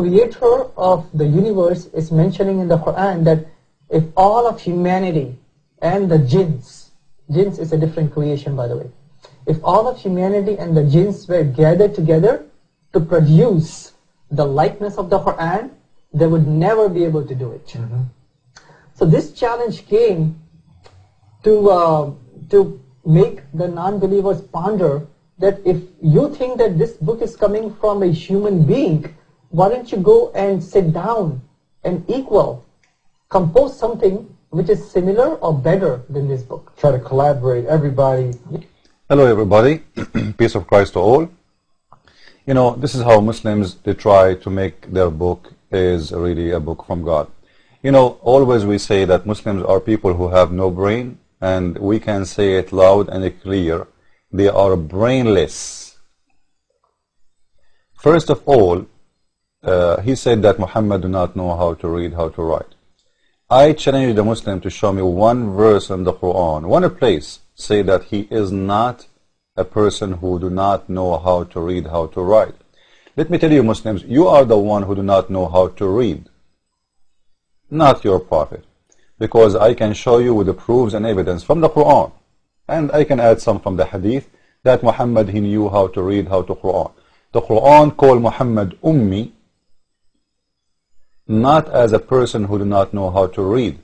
creator of the universe is mentioning in the Quran that if all of humanity and the jinns is a different creation, by the way, if all of humanity and the jinns were gathered together to produce the likeness of the Quran, they would never be able to do it. Mm-hmm. So this challenge came to make the non-believers ponder that if you think that this book is coming from a human being, why don't you go and sit down and compose something which is similar or better than this book. Try to collaborate, everybody. Hello everybody, peace of Christ to all. You know, this is how Muslims, they try to make their book is really a book from God. You know, always we say that Muslims are people who have no brain, and we can say it loud and clear, they are brainless. First of all, he said that Muhammad do not know how to read, how to write. I challenge the Muslim to show me one verse in the Quran, one place, say that he is not a person who do not know how to read, how to write. Let me tell you, Muslims, you are the one who do not know how to read, not your prophet, because I can show you with the proofs and evidence from the Quran, and I can add some from the Hadith that Muhammad, he knew how to read, how to Quran. The Quran called Muhammad Ummi, not as a person who do not know how to read.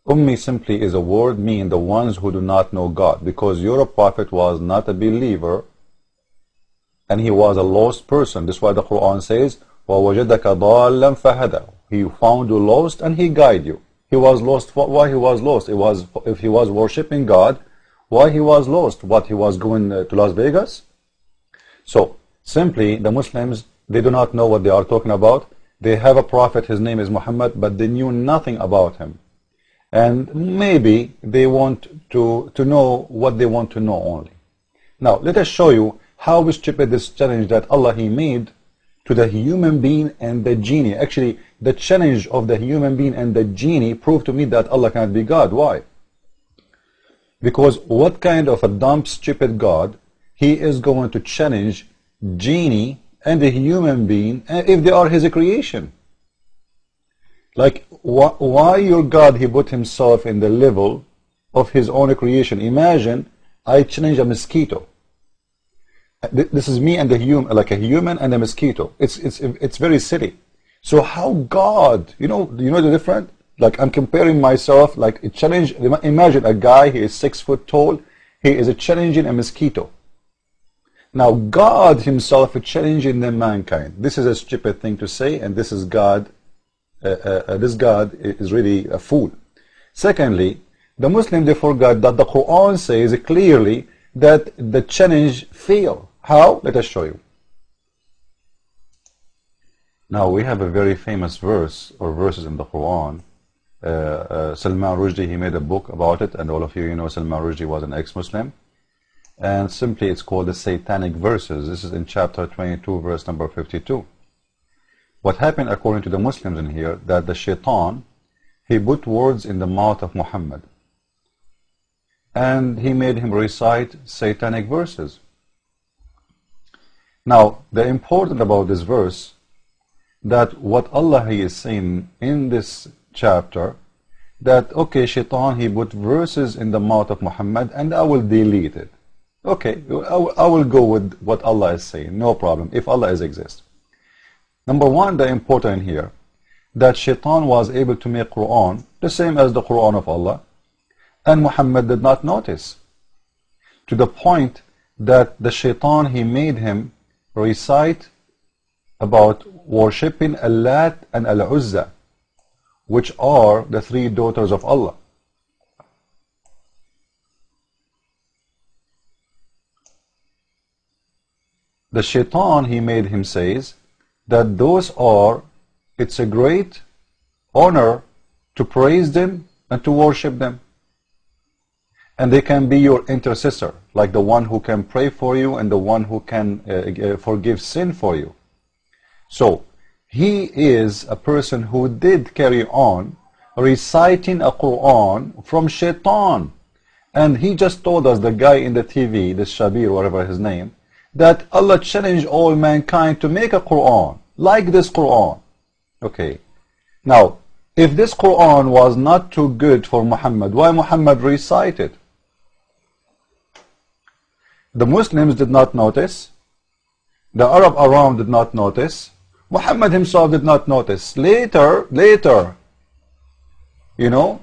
Ummi simply is a word meaning the ones who do not know God, because your prophet was not a believer and he was a lost person. This is why the Quran says, وَوَجَدَكَ ضَالًّا فَهَدَى. He found you lost and he guided you. He was lost. Why he was lost? It was if he was worshipping God. Why he was lost? What, he was going to Las Vegas? So simply the Muslims, they do not know what they are talking about. They have a prophet, his name is Muhammad, but they knew nothing about him. And maybe they want to know what they want to know only. Now, let us show you how stupid this challenge that Allah He made to the human being and the genie. Actually, the challenge of the human being and the genie proved to me that Allah cannot be God. Why? Because what kind of a dumb, stupid God, He is going to challenge genie and the human being if they are His creation? Like, why your God, He put Himself in the level of His own creation? Imagine I challenge a mosquito. This is me and the human, like a human and a mosquito. It's very silly. So how God, you know the difference? Like, I'm comparing myself, like a challenge. Imagine a guy, he is 6 foot tall, he is challenging a mosquito. Now God Himself is challenging the mankind. This is a stupid thing to say, and this is God. This God is really a fool. Secondly, the Muslim, they forgot that the Quran says clearly that the challenge failed. How? Let us show you. Now we have a very famous verse or verses in the Quran. Salman Rushdie, he made a book about it, and all of you know Salman Rushdie was an ex-Muslim. And simply it's called the Satanic Verses. This is in chapter 22, verse number 52. What happened according to the Muslims in here, that the shaitan, he put words in the mouth of Muhammad. And he made him recite satanic verses. Now, the important about this verse, that what Allah He is saying in this chapter, that, okay, shaitan, he put verses in the mouth of Muhammad, and I will delete it. Okay, I will go with what Allah is saying, no problem, if Allah is exists. Number one, the important here, that shaitan was able to make Quran the same as the Quran of Allah, and Muhammad did not notice, to the point that the shaitan, he made him recite about worshipping Al-Lat and Al-Uzza, which are the 3 daughters of Allah. The shaitan, he made him says that those are, it's a great honor to praise them and to worship them. And they can be your intercessor, like the one who can pray for you and the one who can forgive sin for you. So, he is a person who did carry on reciting a Quran from shaitan. And he just told us, the guy in the TV, this Shabir, whatever his name, that Allah challenged all mankind to make a Quran. like this Quran. Okay. Now, if this Quran was not too good for Muhammad, why Muhammad recite it? The Muslims did not notice. The Arab around did not notice. Muhammad himself did not notice. Later, you know,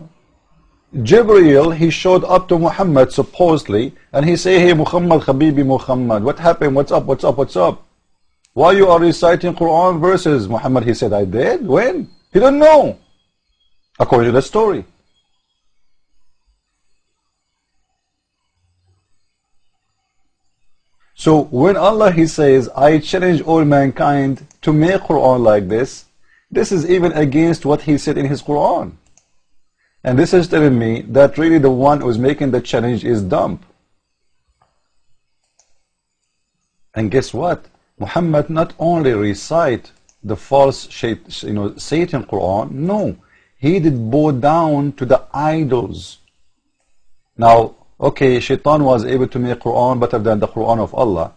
Jibreel, he showed up to Muhammad supposedly, and he say, hey Muhammad, Habibi Muhammad, what happened? What's up? What's up? What's up? Why you are reciting Quran verses? Muhammad, he said, I did. When? He didn't know, according to the story. So when Allah, he says, I challenge all mankind to make Quran like this, this is even against what he said in his Quran. And this is telling me that really the one who's making the challenge is dumb. And guess what? Muhammad not only recite the false Satan Quran, no, he did bow down to the idols. Now, okay, Shaitan was able to make Quran better than the Quran of Allah.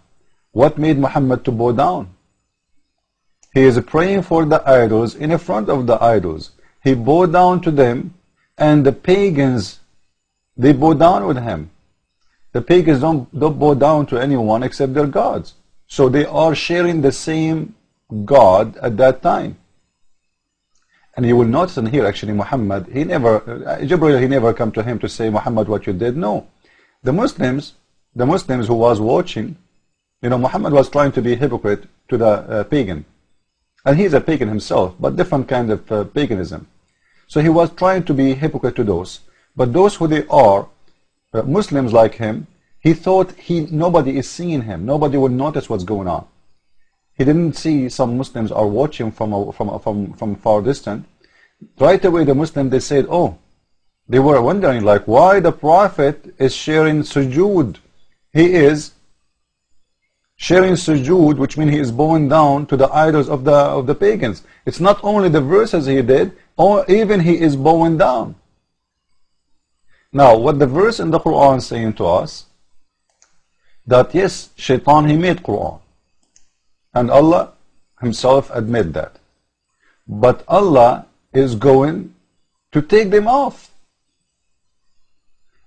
What made Muhammad to bow down? He is praying for the idols in front of the idols. He bowed down to them, and the pagans, they bow down with him. The pagans don't bow down to anyone except their gods. So they are sharing the same God at that time. And you will notice in here, actually, Muhammad, Jibreel, he never come to him to say, Muhammad, what you did. No. The Muslims who was watching, Muhammad was trying to be a hypocrite to the pagan. And he's a pagan himself, but different kind of paganism. So he was trying to be a hypocrite to those. But those who they are, Muslims like him, he thought nobody is seeing him. Nobody will notice what's going on. He didn't see some Muslims are watching from far distant. Right away, the Muslims, they said, oh, they were wondering like why the Prophet is sharing sujood. He is sharing sujood, which means he is bowing down to the idols of the pagans. It's not only the verses he did, or even he is bowing down. Now, what the verse in the Quran is saying to us, that yes, Shaitan, he made Quran. And Allah himself admit that. But Allah is going to take them off.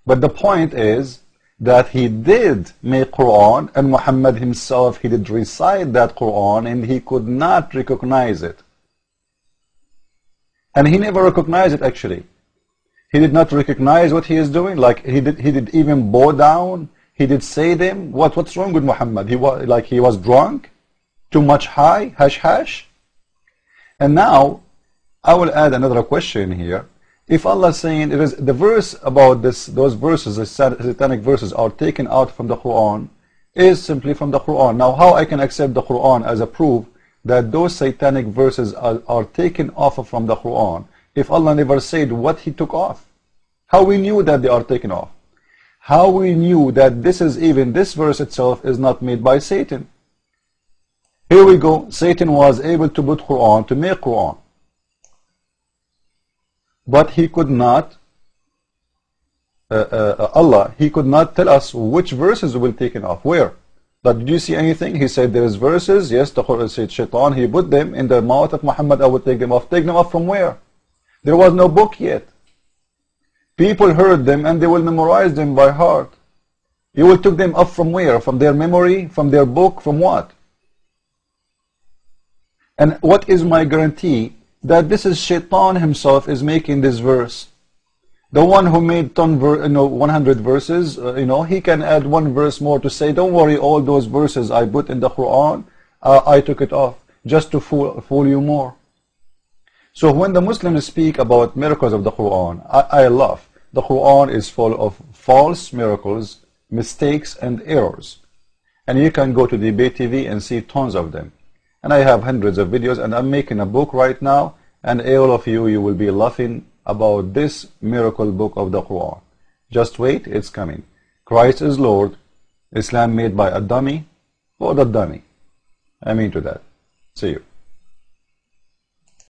But the point is that he did make Quran, and Muhammad himself, he did recite that Quran, and he could not recognize it. And he never recognized it actually. He did not recognize what he is doing. Like he did even bow down. He did say them. What's wrong with Muhammad? He was drunk, too much high, hash. And now I will add another question here. If Allah is saying it is the verse about those verses, the satanic verses are taken out from the Quran, is simply from the Quran. Now how I can accept the Quran as a proof that those satanic verses are taken off from the Quran if Allah never said what he took off? How we knew that they are taken off? How we knew that this verse itself is not made by Satan? Here we go. Satan was able to put Quran, to make Quran. But he could not, Allah, he could not tell us which verses will be taken off. Where? But did you see anything? He said there is verses. Yes, the Quran said Shaitan, he put them in the mouth of Muhammad. I will take them off. Take them off from where? There was no book yet. People heard them and they will memorize them by heart. You will take them off from where? From their memory? From their book? From what? And what is my guarantee that this is Shaitan himself is making this verse? The one who made 100 verses, he can add one verse more to say, don't worry, all those verses I put in the Quran, I took it off just to fool you more. So when the Muslims speak about miracles of the Quran, I laugh. The Quran is full of false miracles, mistakes and errors. And you can go to Debate TV and see tons of them. And I have hundreds of videos, and I'm making a book right now, and all of you will be laughing about this miracle book of the Quran. Just wait, it's coming. Christ is Lord. Islam made by a dummy. For the dummy. I mean to that. See you.